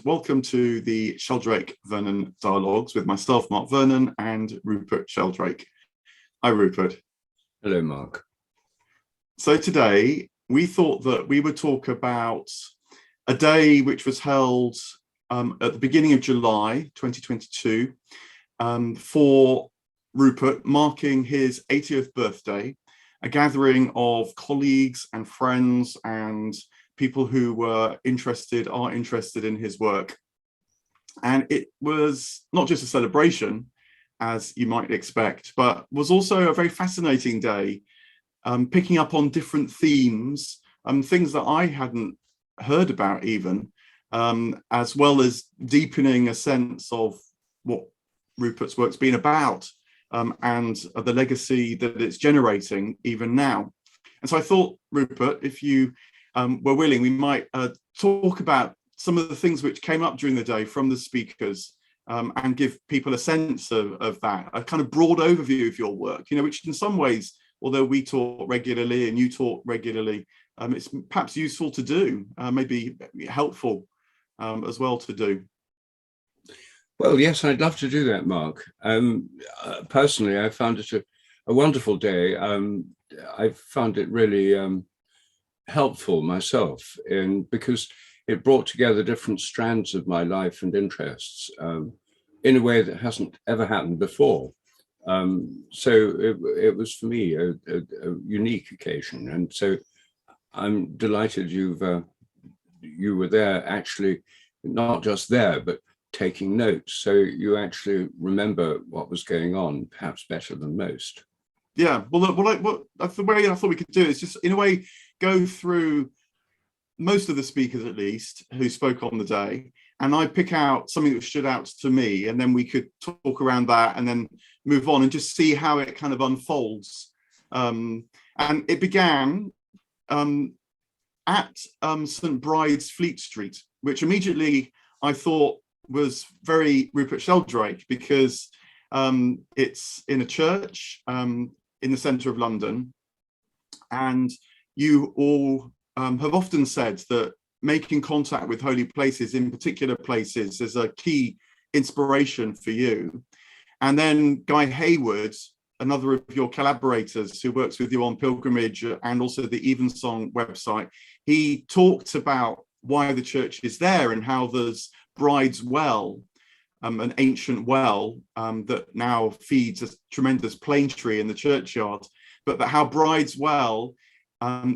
welcome to the Sheldrake-Vernon Dialogues with myself, Mark Vernon, and Rupert Sheldrake. Hi, Rupert. Hello, Mark. So today we thought that we would talk about a day which was held at the beginning of July 2022 for Rupert, marking his 80th birthday, a gathering of colleagues and friends and people who are interested in his work. And it was not just a celebration, as you might expect, but was also a very fascinating day, picking up on different themes, things that I hadn't heard about even, as well as deepening a sense of what Rupert's work's been about and the legacy that it's generating even now. And so I thought, Rupert, if you were willing, we might talk about some of the things which came up during the day from the speakers and give people a sense of that, a kind of broad overview of your work, which in some ways, although we talk regularly and you talk regularly, it's perhaps useful to do, maybe helpful as well to do. Well, yes, I'd love to do that, Mark. Personally, I found it a wonderful day. I found it really helpful myself, because it brought together different strands of my life and interests in a way that hasn't ever happened before. So it was for me a unique occasion, and so I'm delighted you were there, actually, not just there, but taking notes. So you actually remember what was going on, perhaps better than most. Yeah, well, that's the way I thought we could do it. Is just in a way go through most of the speakers, at least, who spoke on the day, and I pick out something that stood out to me, and then we could talk around that and then move on and just see how it kind of unfolds. And it began at St. Bride's, Fleet Street, which immediately I thought was very Rupert Sheldrake, because it's in a church in the centre of London, and you all have often said that making contact with holy places, in particular places, is a key inspiration for you. And then Guy Hayward, another of your collaborators who works with you on pilgrimage and also the Evensong website, he talked about why the church is there and how there's Bride's Well, an ancient well that now feeds a tremendous plane tree in the churchyard, but that how Bride's Well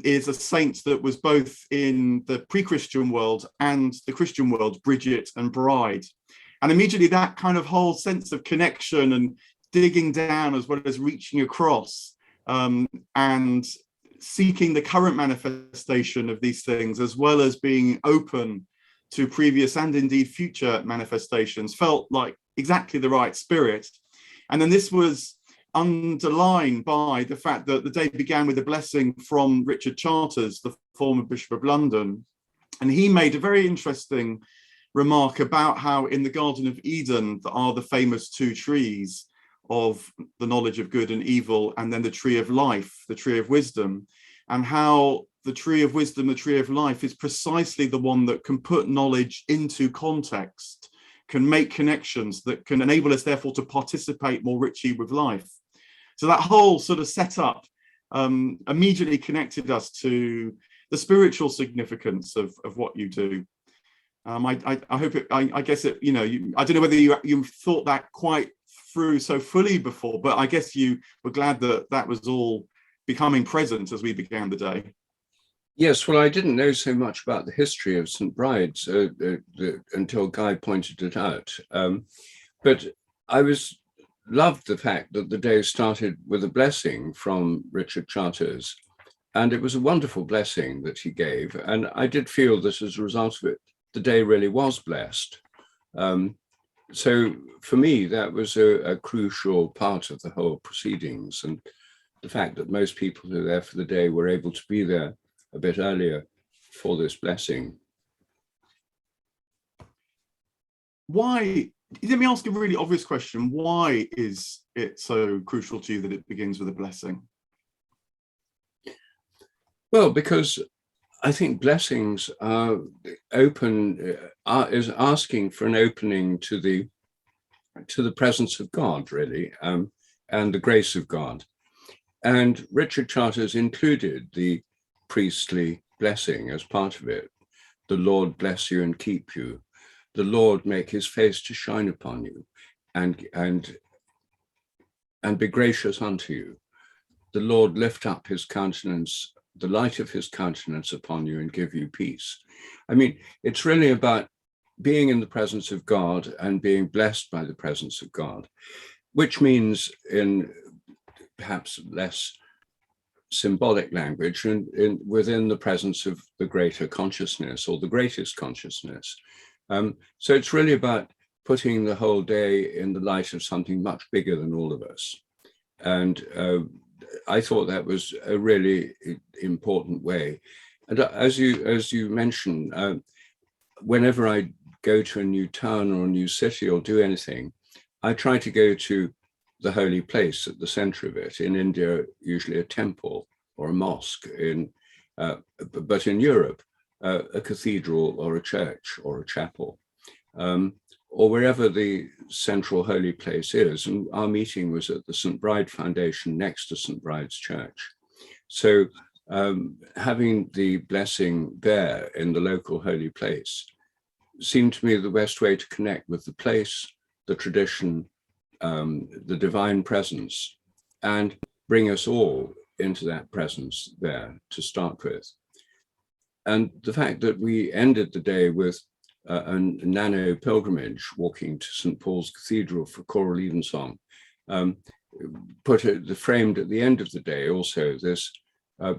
is a saint that was both in the pre-Christian world and the Christian world, Bridget and Bride. And immediately that kind of whole sense of connection and digging down as well as reaching across and seeking the current manifestation of these things, as well as being open to previous and indeed future manifestations, felt like exactly the right spirit. And then this was underlined by the fact that the day began with a blessing from Richard Charters, the former Bishop of London. And he made a very interesting remark about how in the Garden of Eden there are the famous two trees of the knowledge of good and evil, and then the tree of life, the tree of wisdom, and how the tree of wisdom, the tree of life, is precisely the one that can put knowledge into context, can make connections that can enable us therefore to participate more richly with life. So that whole sort of setup immediately connected us to the spiritual significance of what you do. I hope it, I guess it, I don't know whether you thought that quite through so fully before, but I guess you were glad that that was all becoming present as we began the day. Yes, well, I didn't know so much about the history of St. Bride's until Guy pointed it out. But I loved the fact that the day started with a blessing from Richard Charters. And it was a wonderful blessing that he gave. And I did feel that as a result of it, the day really was blessed. So for me, that was a crucial part of the whole proceedings. And the fact that most people who were there for the day were able to be there a bit earlier for this blessing. Why, let me ask a really obvious question. Why is it so crucial to you that it begins with a blessing? Well, because I think blessings are open, is asking for an opening to the presence of God, really, and the grace of God. And Richard Charters included the priestly blessing as part of it. The Lord bless you and keep you. The Lord make his face to shine upon you and be gracious unto you. The Lord lift up his countenance, the light of his countenance upon you and give you peace. I mean, it's really about being in the presence of God and being blessed by the presence of God, which means, in perhaps less symbolic language, within the presence of the greater consciousness or the greatest consciousness. So it's really about putting the whole day in the light of something much bigger than all of us. And I thought that was a really important way. And as you mentioned, whenever I go to a new town or a new city or do anything, I try to go to the holy place at the center of it. In India, usually a temple or a mosque, but in Europe, a cathedral or a church or a chapel, or wherever the central holy place is. And our meeting was at the St. Bride Foundation next to St. Bride's Church. So having the blessing there in the local holy place seemed to me the best way to connect with the place, the tradition, the divine presence, and bring us all into that presence there to start with. And the fact that we ended the day with a nano pilgrimage, walking to St. Paul's Cathedral for choral evensong, framed at the end of the day also this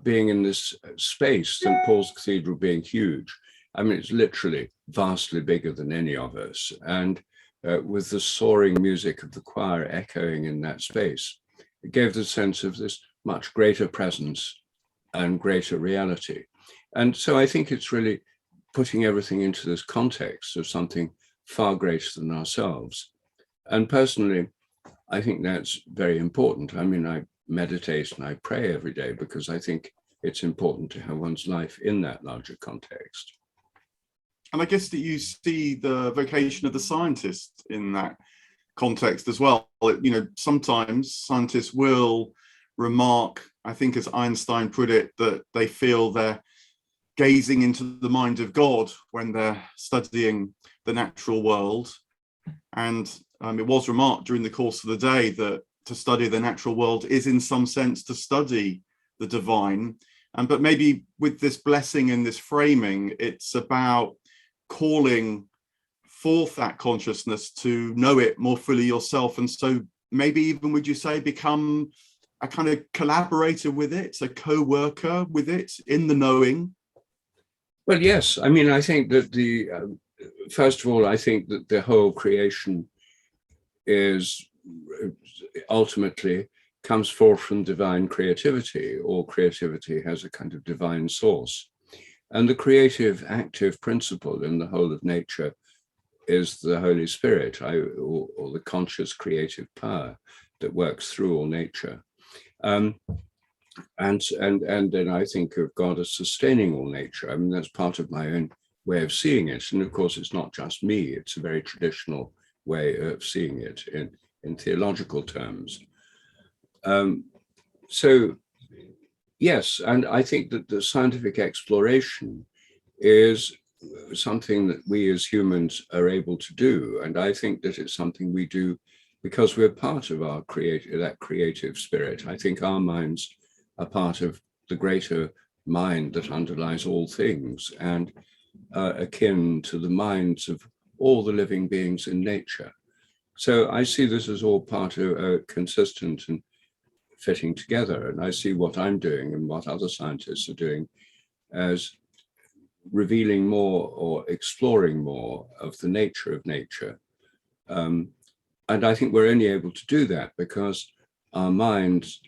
being in this space, St. Paul's Cathedral being huge. I mean, it's literally vastly bigger than any of us. And with the soaring music of the choir echoing in that space, it gave the sense of this much greater presence and greater reality. And so I think it's really putting everything into this context of something far greater than ourselves. And personally, I think that's very important. I mean, I meditate and I pray every day because I think it's important to have one's life in that larger context. And I guess that you see the vocation of the scientist in that context as well. You know, sometimes scientists will remark, I think as Einstein put it, that they feel they're gazing into the mind of God when they're studying the natural world. And it was remarked during the course of the day that to study the natural world is in some sense to study the divine. But maybe with this blessing and this framing, it's about calling forth that consciousness to know it more fully yourself. And so maybe even, would you say, become a kind of collaborator with it, a co-worker with it in the knowing? Well, yes. I mean, I think that first of all, I think that the whole creation is ultimately comes forth from divine creativity, or creativity has a kind of divine source. And the creative, active principle in the whole of nature is the Holy Spirit, or the conscious creative power that works through all nature. And then I think of God as sustaining all nature. I mean, that's part of my own way of seeing it. And of course, it's not just me, it's a very traditional way of seeing it in theological terms. So yes, and I think that the scientific exploration is something that we as humans are able to do. And I think that it's something we do because we're part of that creative spirit. I think our minds are part of the greater mind that underlies all things, and akin to the minds of all the living beings in nature. So I see this as all part of a consistent and fitting together. And I see what I'm doing and what other scientists are doing as revealing more or exploring more of the nature of nature. And I think we're only able to do that because our minds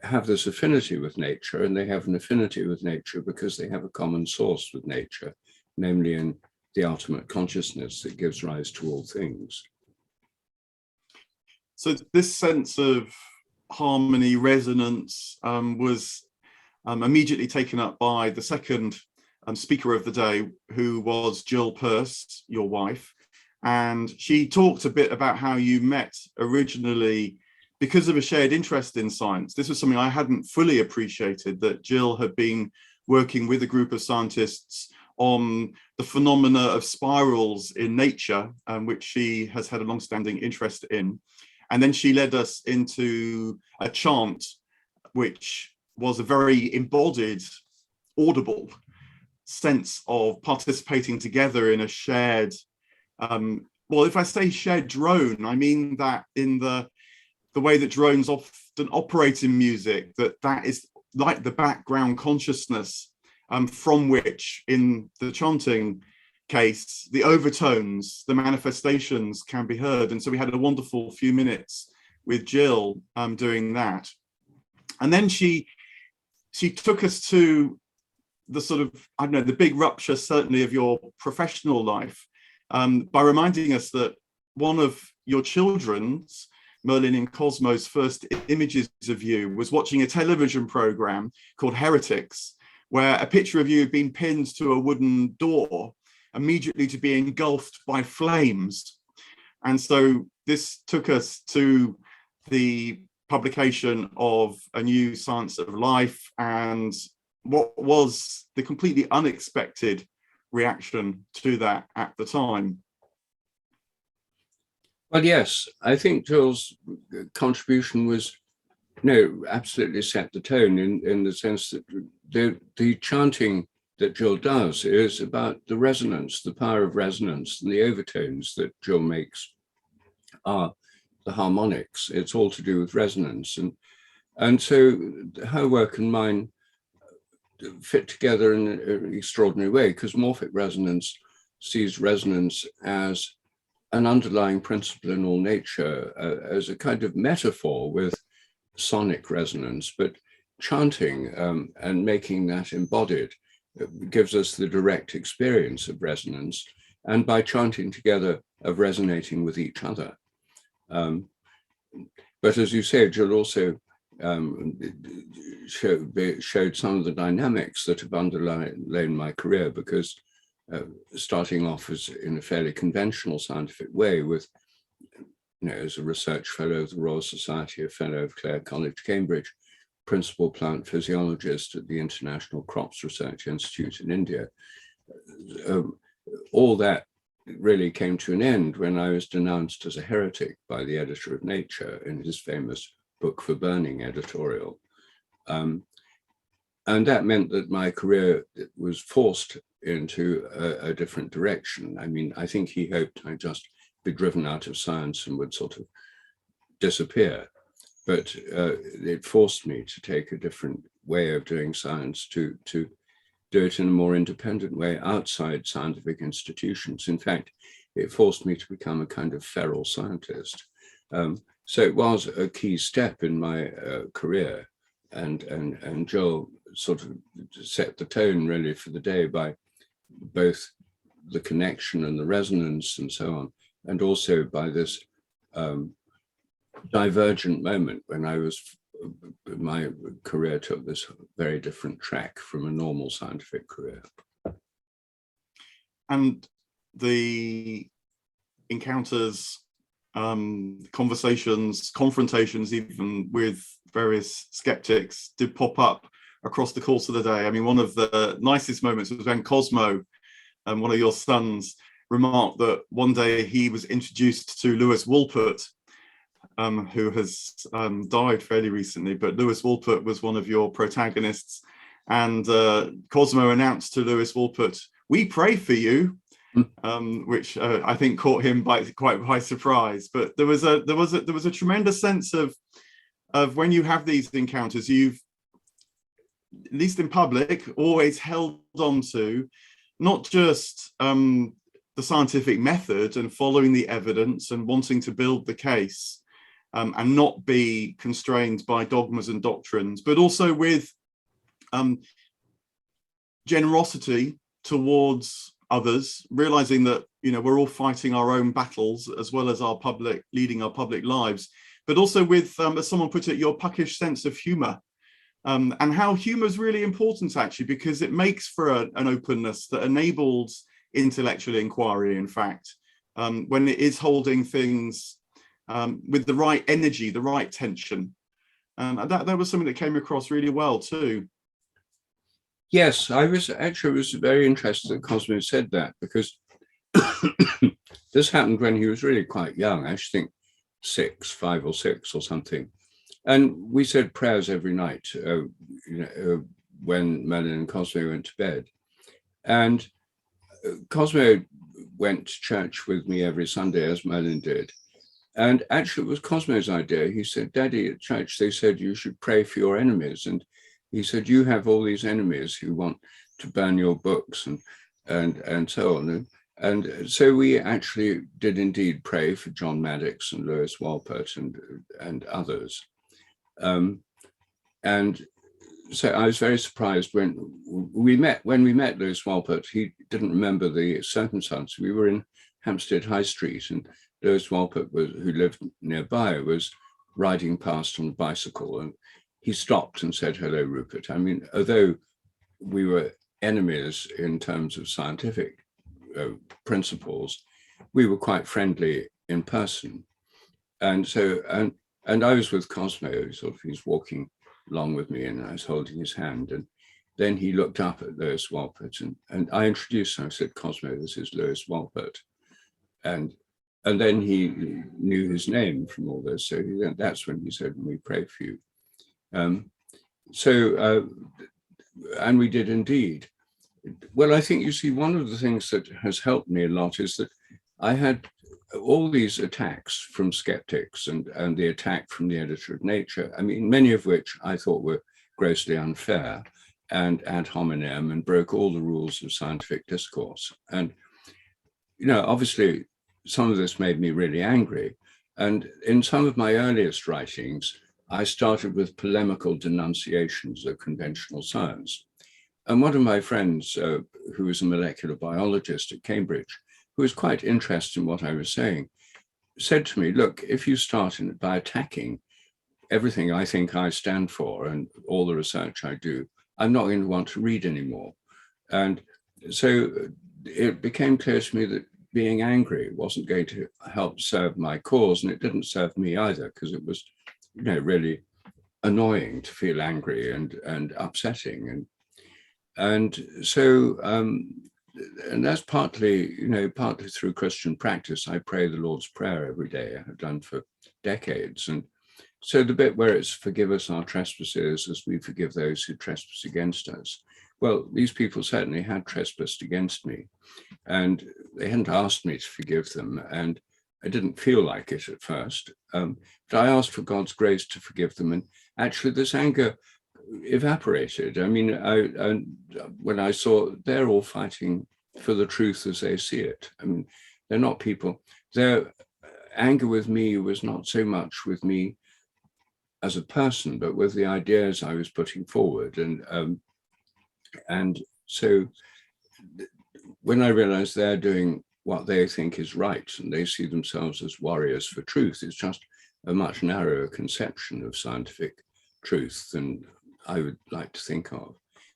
have this affinity with nature, and they have an affinity with nature because they have a common source with nature, namely in the ultimate consciousness that gives rise to all things. So this sense of harmony, resonance was immediately taken up by the second speaker of the day, who was Jill Purst, your wife. And she talked a bit about how you met originally because of a shared interest in science. This was something I hadn't fully appreciated, that Jill had been working with a group of scientists on the phenomena of spirals in nature, which she has had a long-standing interest in. And then she led us into a chant, which was a very embodied, audible sense of participating together in a shared, well, if I say shared drone, I mean that in the way that drones often operate in music, that is like the background consciousness from which, in the chanting case, the overtones, the manifestations can be heard. And so we had a wonderful few minutes with Jill doing that. And then she took us to the sort of, I don't know, the big rupture, certainly, of your professional life, by reminding us that one of your children's, Merlin and Cosmo's, first images of you was watching a television program called Heretics, where a picture of you had been pinned to a wooden door, immediately to be engulfed by flames. And so this took us to the publication of A New Science of Life, and what was the completely unexpected reaction to that at the time. Well, yes, I think Jill's contribution was, absolutely set the tone in the sense that the chanting that Jill does is about the resonance, the power of resonance, and the overtones that Jill makes are the harmonics. It's all to do with resonance. And so her work and mine fit together in an extraordinary way, because morphic resonance sees resonance as an underlying principle in all nature, as a kind of metaphor with sonic resonance, but chanting and making that embodied gives us the direct experience of resonance, and by chanting together, of resonating with each other. But as you say, Jill also showed some of the dynamics that have underlain my career, because starting off as in a fairly conventional scientific way with, as a research fellow of the Royal Society, a fellow of Clare College, Cambridge, principal plant physiologist at the International Crops Research Institute in India. All that really came to an end when I was denounced as a heretic by the editor of Nature in his famous book for burning editorial. And that meant that my career was forced into a different direction. I mean, I think he hoped I'd just be driven out of science and would sort of disappear. But it forced me to take a different way of doing science, to do it in a more independent way outside scientific institutions. In fact, it forced me to become a kind of feral scientist. So it was a key step in my career, and Joel sort of set the tone really for the day by both the connection and the resonance and so on, and also by this divergent moment when my career took this very different track from a normal scientific career. And the encounters, conversations, confrontations, even with various skeptics, did pop up across the course of the day. I mean, one of the nicest moments was when Cosmo, one of your sons, remarked that one day he was introduced to Lewis Wolpert, who has died fairly recently, but Lewis Wolpert was one of your protagonists. And Cosmo announced to Lewis Wolpert, "We pray for you," which I think caught him quite by surprise. But there was a tremendous sense of when you have these encounters, you've, at least in public, always held on to not just the scientific method and following the evidence and wanting to build the case, and not be constrained by dogmas and doctrines, but also with generosity towards others, realizing that we're all fighting our own battles as well as leading our public lives, but also with, as someone put it, your puckish sense of humor, and how humour is really important, actually, because it makes for an openness that enables intellectual inquiry, in fact, when it is holding things with the right energy, the right tension. And that was something that came across really well too. Yes, I was very interested that Cosmo said that, because this happened when he was really quite young. I should think 5 or 6 or something. And we said prayers every night, when Merlin and Cosmo went to bed. And Cosmo went to church with me every Sunday, as Merlin did. And actually, it was Cosmo's idea. He said, "Daddy, at church, they said you should pray for your enemies." And he said, "You have all these enemies who want to burn your books and so on." And so we actually did indeed pray for John Maddox and Lewis Wolpert and others. And so I was very surprised when we met Lewis Wolpert. He didn't remember the circumstance. We were in Hampstead High Street, and Lewis Wolpert, who lived nearby, was riding past on a bicycle, and he stopped and said, "Hello, Rupert." I mean, although we were enemies in terms of scientific principles, we were quite friendly in person. And so, and I was with Cosmo, he's walking along with me, and I was holding his hand. And then he looked up at Lewis Wolpert, and I introduced him. I said, "Cosmo, this is Lewis Wolpert." And then he knew his name from all this. So that's when he said, "We pray for you." And we did indeed. Well, I think, you see, one of the things that has helped me a lot is that I had all these attacks from skeptics and the attack from the editor of Nature, I mean, many of which I thought were grossly unfair and ad hominem and broke all the rules of scientific discourse. And, obviously, some of this made me really angry. And in some of my earliest writings, I started with polemical denunciations of conventional science. And one of my friends, who was a molecular biologist at Cambridge, who was quite interested in what I was saying, said to me, "Look, if you start by attacking everything I think I stand for and all the research I do, I'm not going to want to read anymore." And so it became clear to me that being angry wasn't going to help serve my cause, and it didn't serve me either, because it was, really annoying to feel angry and upsetting. And so, and that's partly through Christian practice. I pray the Lord's Prayer every day. I have done for decades. And so the bit where it's "forgive us our trespasses as we forgive those who trespass against us." Well, these people certainly had trespassed against me, and they hadn't asked me to forgive them. And I didn't feel like it at first, but I asked for God's grace to forgive them. And actually this anger evaporated. I mean, when I saw they're all fighting for the truth as they see it. I mean, they're not people. Their anger with me was not so much with me as a person, but with the ideas I was putting forward. And so when I realized they're doing what they think is right and they see themselves as warriors for truth, it's just a much narrower conception of scientific truth than I would like to think of,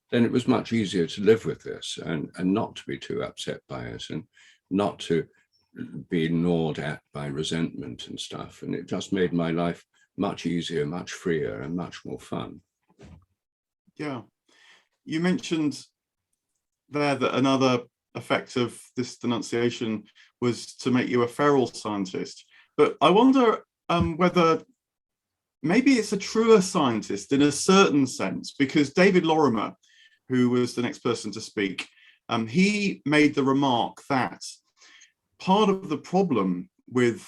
then it was much easier to live with this and not to be too upset by it and not to be gnawed at by resentment and stuff. And it just made my life much easier, much freer, and much more fun. Yeah. You mentioned there that another effect of this denunciation was to make you a feral scientist. But I wonder whether maybe it's a truer scientist in a certain sense, because David Lorimer, who was the next person to speak, he made the remark that part of the problem with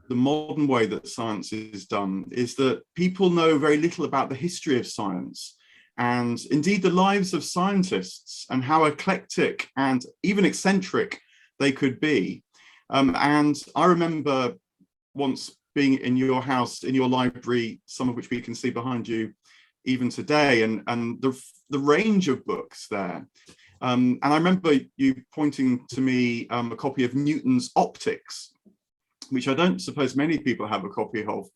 the modern way that science is done is that people know very little about the history of science and indeed the lives of scientists and how eclectic and even eccentric they could be. And I remember once being in your house, in your library, some of which we can see behind you even today, and the range of books there. And I remember you pointing to me a copy of Newton's Optics, which I don't suppose many people have a copy of.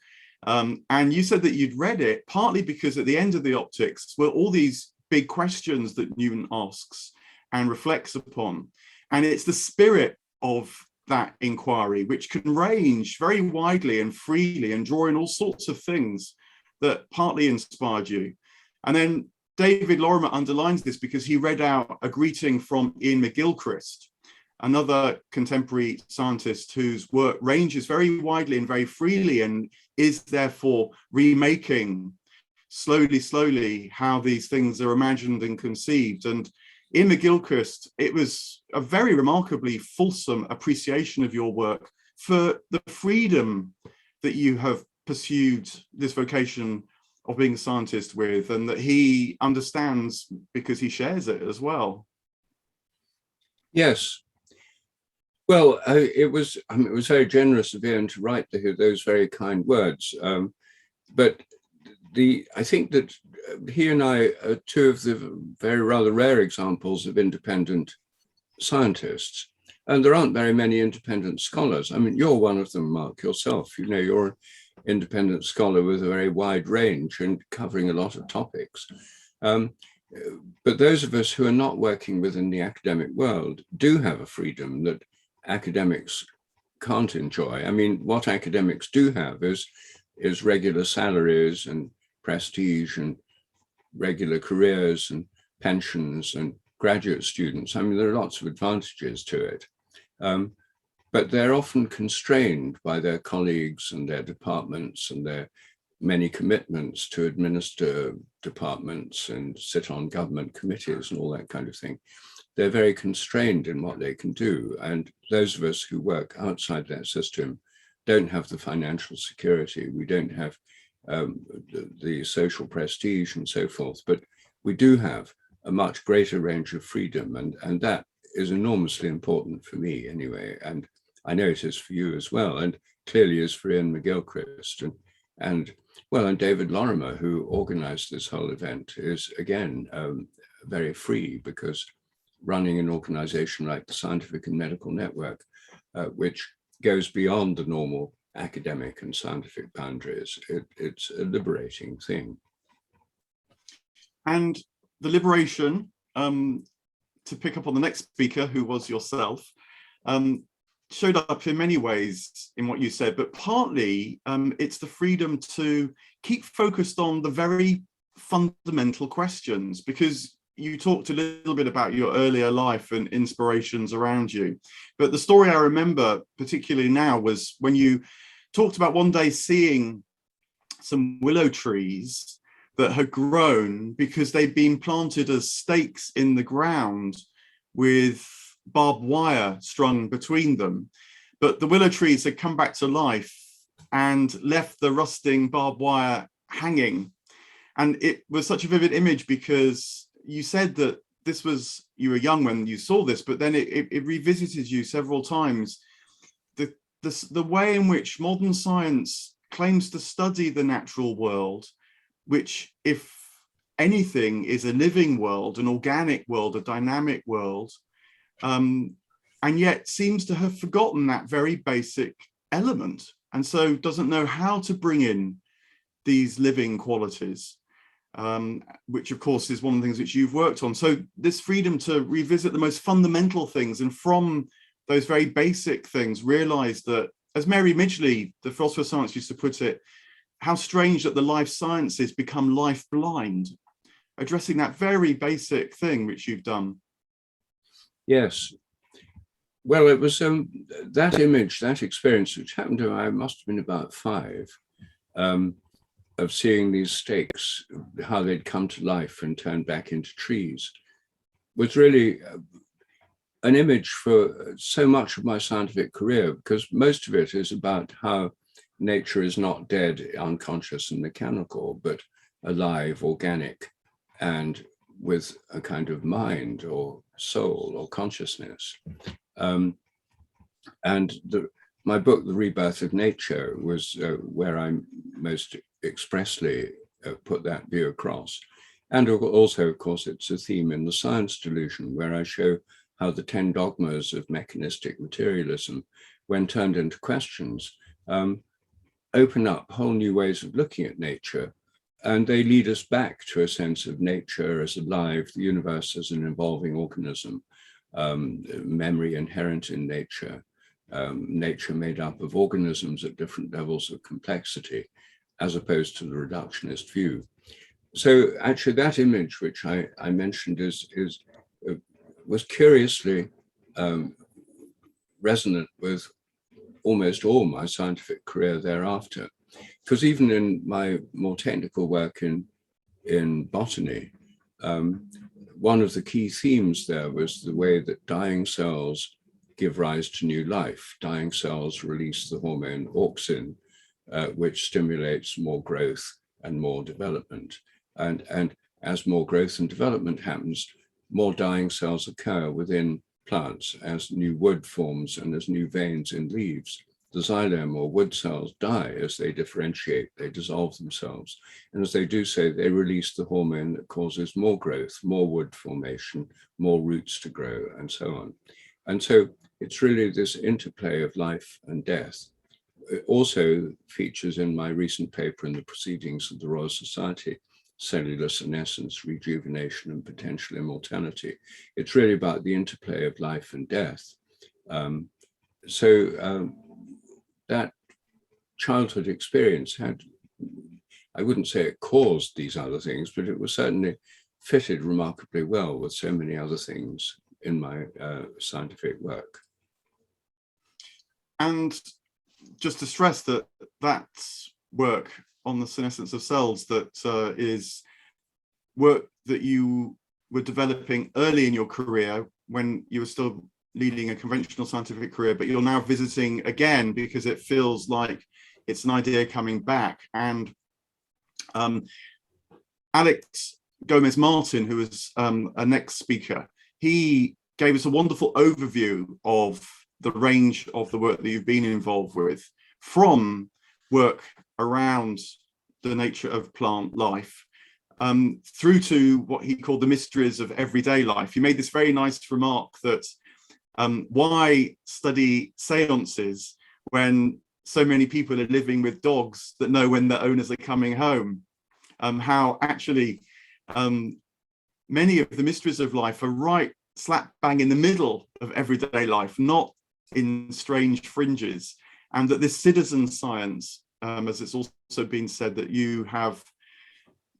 And you said that you'd read it partly because at the end of the Optics were all these big questions that Newton asks and reflects upon. And it's the spirit of that inquiry, which can range very widely and freely and draw in all sorts of things that partly inspired you. And then David Lorimer underlines this because he read out a greeting from Ian McGilchrist, another contemporary scientist whose work ranges very widely and very freely and is therefore remaking slowly how these things are imagined and conceived. And in McGilchrist, it was a very remarkably fulsome appreciation of your work for the freedom that you have pursued this vocation of being a scientist with, and that he understands because he shares it as well. Yes. Well, it was very generous of Ian to write those very kind words. But I think that he and I are two of the very rather rare examples of independent scientists. And there aren't very many independent scholars. I mean, you're one of them, Mark, yourself. You know, you're an independent scholar with a very wide range and covering a lot of topics. But those of us who are not working within the academic world do have a freedom that academics can't enjoy. I mean, what academics do have is regular salaries and prestige and regular careers and pensions and graduate students. I mean, there are lots of advantages to it. But they're often constrained by their colleagues and their departments and their many commitments to administer departments and sit on government committees and all that kind of thing. They're very constrained in what they can do. And those of us who work outside that system don't have the financial security. We don't have the social prestige and so forth, but we do have a much greater range of freedom. And that is enormously important for me anyway. And I know it is for you as well, and clearly is for Ian McGilchrist and David Lorimer, who organized this whole event, is again very free, because running an organization like the Scientific and Medical Network, which goes beyond the normal academic and scientific boundaries, it's a liberating thing. And the liberation, to pick up on the next speaker, who was yourself, showed up in many ways in what you said, but partly it's the freedom to keep focused on the very fundamental questions, because you talked a little bit about your earlier life and inspirations around you. But the story I remember particularly now was when you talked about one day seeing some willow trees that had grown because they'd been planted as stakes in the ground with barbed wire strung between them. But the willow trees had come back to life and left the rusting barbed wire hanging. And it was such a vivid image because you said that this was, you were young when you saw this, but then it revisited you several times. The way in which modern science claims to study the natural world, which, if anything, is a living world, an organic world, a dynamic world, and yet seems to have forgotten that very basic element, and so doesn't know how to bring in these living qualities, which of course is one of the things which you've worked on. So this freedom to revisit the most fundamental things, and from those very basic things realize that, as Mary Midgley, the philosopher of science, used to put it, how strange that the life sciences become life blind, addressing that very basic thing which you've done. Yes. Well, it was that image, that experience, which happened to I must have been about 5, of seeing these stakes, how they'd come to life and turned back into trees, was really an image for so much of my scientific career, because most of it is about how nature is not dead, unconscious and mechanical, but alive, organic, and with a kind of mind or soul or consciousness. And my book, The Rebirth of Nature, was where I most expressly put that view across. And also, of course, it's a theme in The Science Delusion, where I show how the 10 dogmas of mechanistic materialism, when turned into questions, open up whole new ways of looking at nature, and they lead us back to a sense of nature as alive, the universe as an evolving organism, memory inherent in nature, nature made up of organisms at different levels of complexity, as opposed to the reductionist view. So actually that image, which I mentioned, was curiously resonant with almost all my scientific career thereafter. Because even in my more technical work in botany, one of the key themes there was the way that dying cells give rise to new life. Dying cells release the hormone auxin, which stimulates more growth and more development. And as more growth and development happens, more dying cells occur within plants as new wood forms and as new veins in leaves. The xylem or wood cells die as they differentiate, they dissolve themselves. And as they do so, they release the hormone that causes more growth, more wood formation, more roots to grow, and so on. And so it's really this interplay of life and death. It also features in my recent paper in the Proceedings of the Royal Society, Cellular Senescence, Rejuvenation, and Potential Immortality. It's really about the interplay of life and death. That childhood experience had, I wouldn't say it caused these other things, but it was certainly fitted remarkably well with so many other things in my scientific work. And just to stress that that work on the senescence of cells, that is work that you were developing early in your career when you were still leading a conventional scientific career, but you're now visiting again because it feels like it's an idea coming back. And Alex Gomez Martin, who was a next speaker, he gave us a wonderful overview of the range of the work that you've been involved with, from work around the nature of plant life through to what he called the mysteries of everyday life. He made this very nice remark that why study seances when so many people are living with dogs that know when their owners are coming home? How actually many of the mysteries of life are right slap bang in the middle of everyday life, not in strange fringes. And that this citizen science, as it's also been said, that you have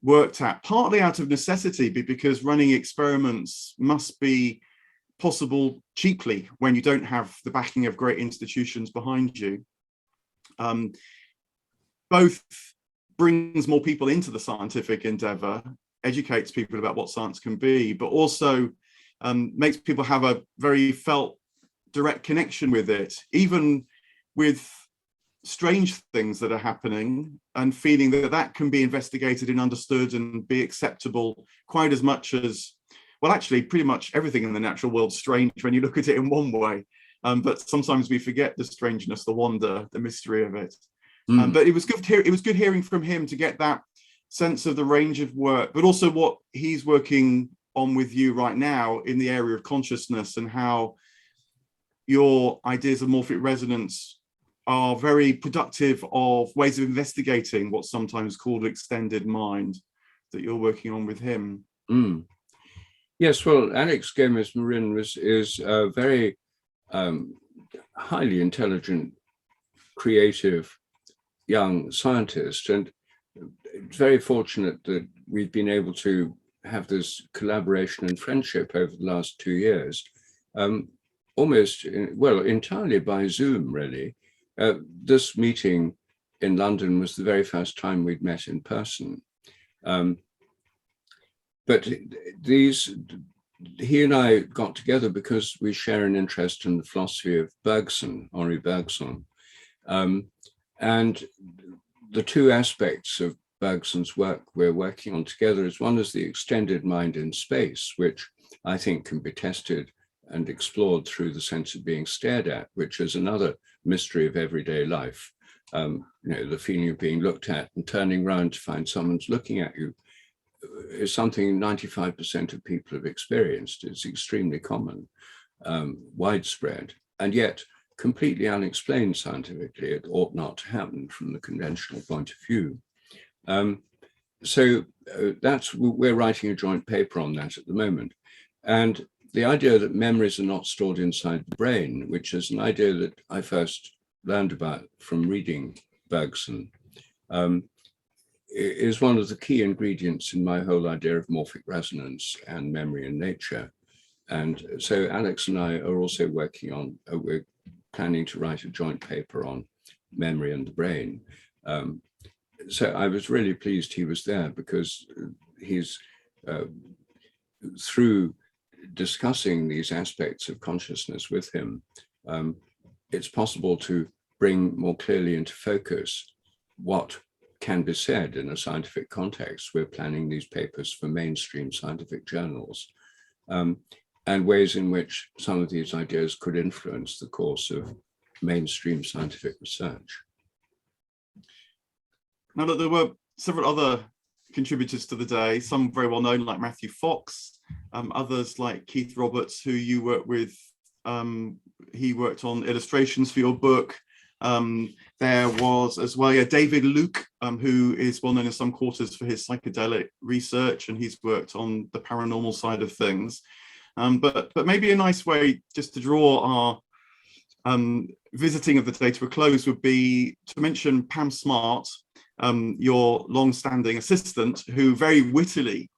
worked at, partly out of necessity, because running experiments must be possible cheaply when you don't have the backing of great institutions behind you, both brings more people into the scientific endeavor, educates people about what science can be, but also makes people have a very felt direct connection with it, even with strange things that are happening, and feeling that that can be investigated and understood and be acceptable quite as much as, well, actually pretty much everything in the natural world's strange when you look at it in one way, but sometimes we forget the strangeness, the wonder, the mystery of it. But it was good hearing from him to get that sense of the range of work, but also what he's working on with you right now in the area of consciousness, and how your ideas of morphic resonance are very productive of ways of investigating what's sometimes called extended mind, that you're working on with him. Yes, well, Alex Gomez Marin is a very highly intelligent, creative young scientist, and it's very fortunate that we've been able to have this collaboration and friendship over the last 2 years, almost, entirely by Zoom, really. This meeting in London was the very first time we'd met in person. But he and I got together because we share an interest in the philosophy of Bergson, Henri Bergson. And the two aspects of Bergson's work we're working on together is, one is the extended mind in space, which I think can be tested and explored through the sense of being stared at, which is another mystery of everyday life. The feeling of being looked at and turning around to find someone's looking at you is something 95% of people have experienced. It's extremely common, widespread. And yet completely unexplained scientifically. It ought not to happen from the conventional point of view. We're writing a joint paper on that at the moment. And the idea that memories are not stored inside the brain, which is an idea that I first learned about from reading Bergson, is one of the key ingredients in my whole idea of morphic resonance and memory in nature. And so Alex and I are also working on, we're planning to write a joint paper on memory and the brain. So I was really pleased he was there, because he's, through discussing these aspects of consciousness with him, it's possible to bring more clearly into focus what can be said in a scientific context. We're planning these papers for mainstream scientific journals, and ways in which some of these ideas could influence the course of mainstream scientific research. Now, that there were several other contributors to the day, some very well known like Matthew Fox, others like Keith Roberts, who you work with. He worked on illustrations for your book. There was as well David Luke, who is well known in some quarters for his psychedelic research, and he's worked on the paranormal side of things. But maybe a nice way just to draw our visiting of the day to a close would be to mention Pam Smart, your long-standing assistant, who very wittily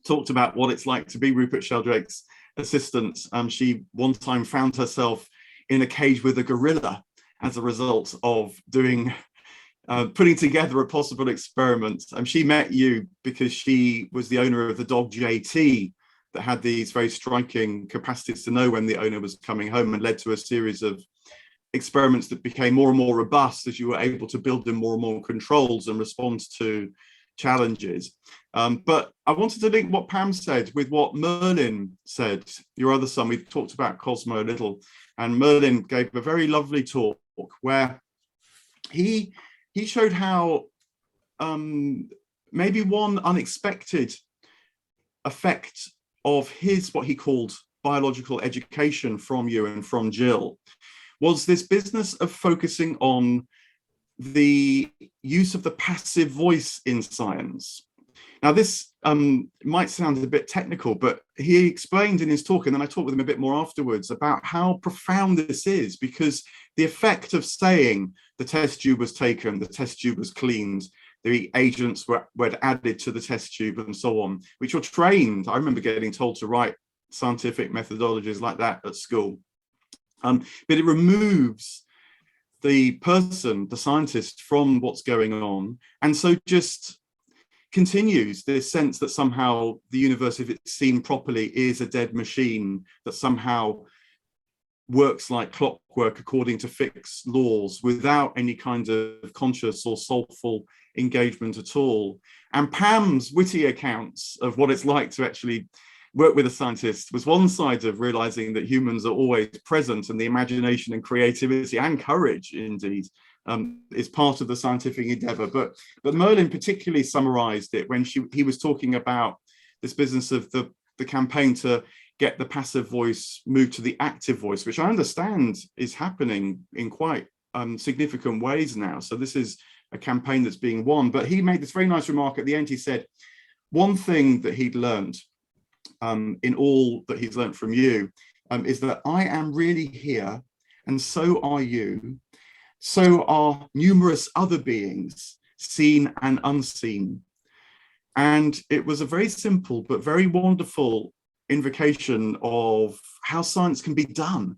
talked about what it's like to be Rupert Sheldrake's assistant. She one time found herself in a cage with a gorilla as a result of putting together a possible experiment. She met you because she was the owner of the dog JT that had these very striking capacities to know when the owner was coming home, and led to a series of experiments that became more and more robust as you were able to build in more and more controls and respond to challenges. But I wanted to link what Pam said with what Merlin said, your other son. We talked about Cosmo a little, and Merlin gave a very lovely talk where he showed how maybe one unexpected effect of his, what he called biological education from you and from Jill, was this business of focusing on the use of the passive voice in science. Now, this might sound a bit technical, but he explained in his talk, and then I talked with him a bit more afterwards, about how profound this is, because the effect of saying the test tube was taken, the test tube was cleaned, the agents were added to the test tube and so on, which you're trained. I remember getting told to write scientific methodologies like that at school. But it removes the person, the scientist, from what's going on, and so just continues this sense that somehow the universe, if it's seen properly, is a dead machine that somehow works like clockwork according to fixed laws without any kind of conscious or soulful engagement at all. And Pam's witty accounts of what it's like to actually work with a scientist was one side of realizing that humans are always present, and the imagination and creativity and courage indeed is part of the scientific endeavor. But Merlin particularly summarized it when he was talking about this business of the campaign to get the passive voice moved to the active voice, which I understand is happening in quite significant ways now. So this is a campaign that's being won. But he made this very nice remark at the end. He said, one thing that he'd learned in all that he's learned from you is that I am really here, and so are you. So are numerous other beings, seen and unseen. And it was a very simple but very wonderful invocation of how science can be done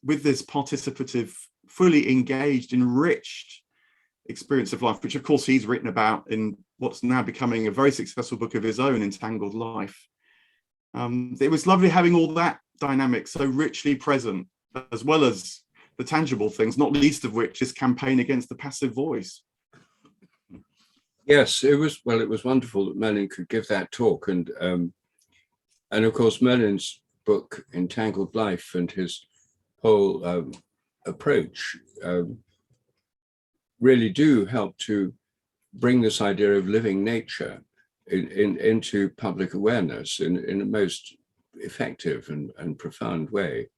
with this participative, fully engaged, enriched experience of life, which of course he's written about in what's now becoming a very successful book of his own, Entangled Life. It was lovely having all that dynamic so richly present, as well as the tangible things, not least of which is campaign against the passive voice. Yes, it was wonderful that Merlin could give that talk, and of course Merlin's book Entangled Life and his whole approach really do help to bring this idea of living nature into public awareness in a most effective and profound way.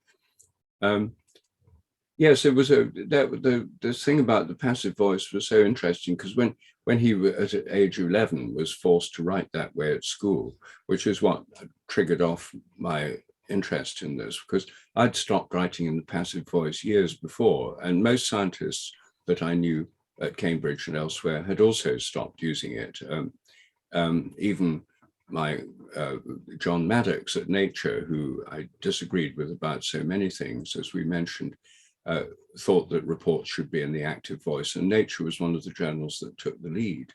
Yes, it was the thing about the passive voice was so interesting because when he was at age 11 was forced to write that way at school, which is what triggered off my interest in this, because I'd stopped writing in the passive voice years before, and most scientists that I knew at Cambridge and elsewhere had also stopped using it. Even my John Maddox at Nature, who I disagreed with about so many things, as we mentioned, thought that reports should be in the active voice, and Nature was one of the journals that took the lead.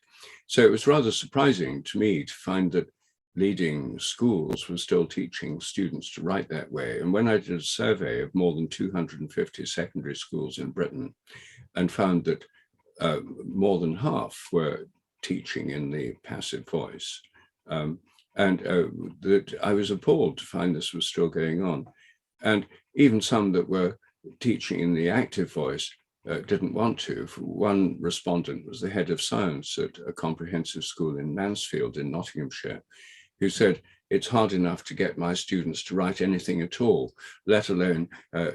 So it was rather surprising to me to find that leading schools were still teaching students to write that way. And when I did a survey of more than 250 secondary schools in Britain and found that more than half were teaching in the passive voice, and that I was appalled to find this was still going on. And even some that were teaching in the active voice didn't want to. One respondent was the head of science at a comprehensive school in Mansfield in Nottinghamshire, who said, "It's hard enough to get my students to write anything at all, let alone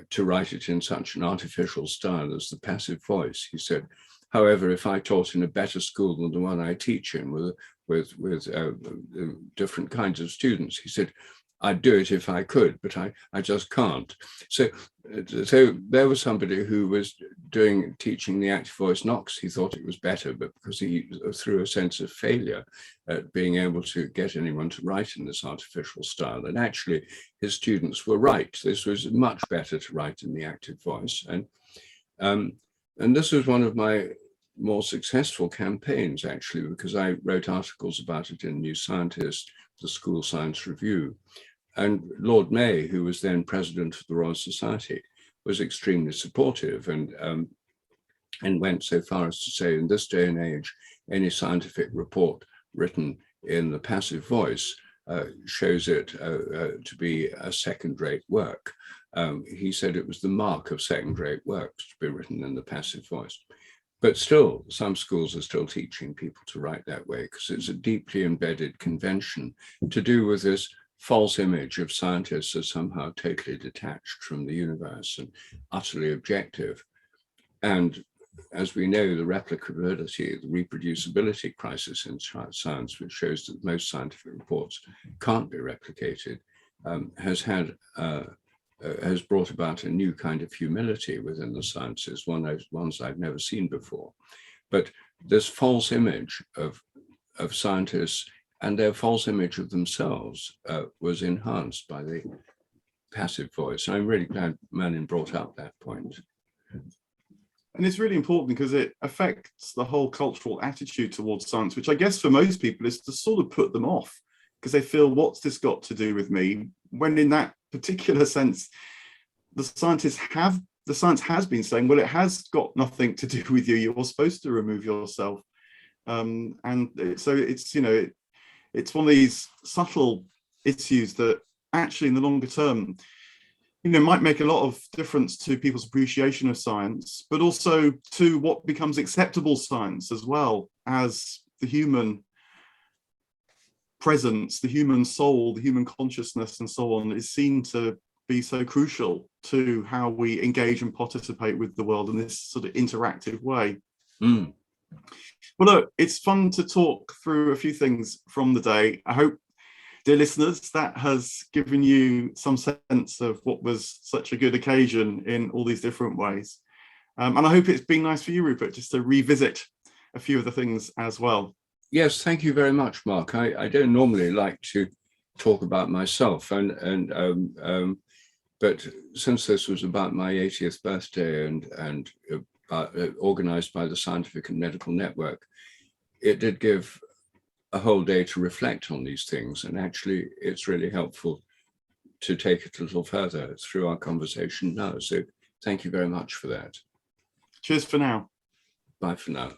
to write it in such an artificial style as the passive voice." He said, "However, if I taught in a better school than the one I teach in with different kinds of students," he said, "I'd do it if I could, but I just can't." So there was somebody who was teaching the active voice not because he thought it was better, but because he, through a sense of failure at being able to get anyone to write in this artificial style. And actually, his students were right. This was much better to write in the active voice. And this was one of my more successful campaigns, actually, because I wrote articles about it in New Scientist, the School Science Review. And Lord May, who was then president of the Royal Society, was extremely supportive and went so far as to say, in this day and age, any scientific report written in the passive voice shows it to be a second-rate work. He said it was the mark of second-rate work to be written in the passive voice. But still, some schools are still teaching people to write that way because it's a deeply embedded convention to do with this false image of scientists as somehow totally detached from the universe and utterly objective. And as we know, the replicability, the reproducibility crisis in science, which shows that most scientific reports can't be replicated, has brought about a new kind of humility within the sciences, ones I've never seen before. But this false image of scientists and their false image of themselves was enhanced by the passive voice. And I'm really glad Merlin brought up that point. And it's really important because it affects the whole cultural attitude towards science, which I guess for most people is to sort of put them off because they feel, what's this got to do with me? When in that particular sense, the science has been saying, well, it has got nothing to do with you. You're supposed to remove yourself. So it's, it's one of these subtle issues that actually in the longer term, might make a lot of difference to people's appreciation of science, but also to what becomes acceptable science as well, as the human presence, the human soul, the human consciousness and so on is seen to be so crucial to how we engage and participate with the world in this sort of interactive way. Mm. Well, look, it's fun to talk through a few things from the day. I hope, dear listeners, that has given you some sense of what was such a good occasion in all these different ways. And I hope it's been nice for you, Rupert, just to revisit a few of the things as well. Yes, thank you very much, Mark. I don't normally like to talk about myself, but since this was about my 80th birthday and organised by the Scientific and Medical Network, it did give a whole day to reflect on these things. And actually, it's really helpful to take it a little further through our conversation now. So thank you very much for that. Cheers for now. Bye for now.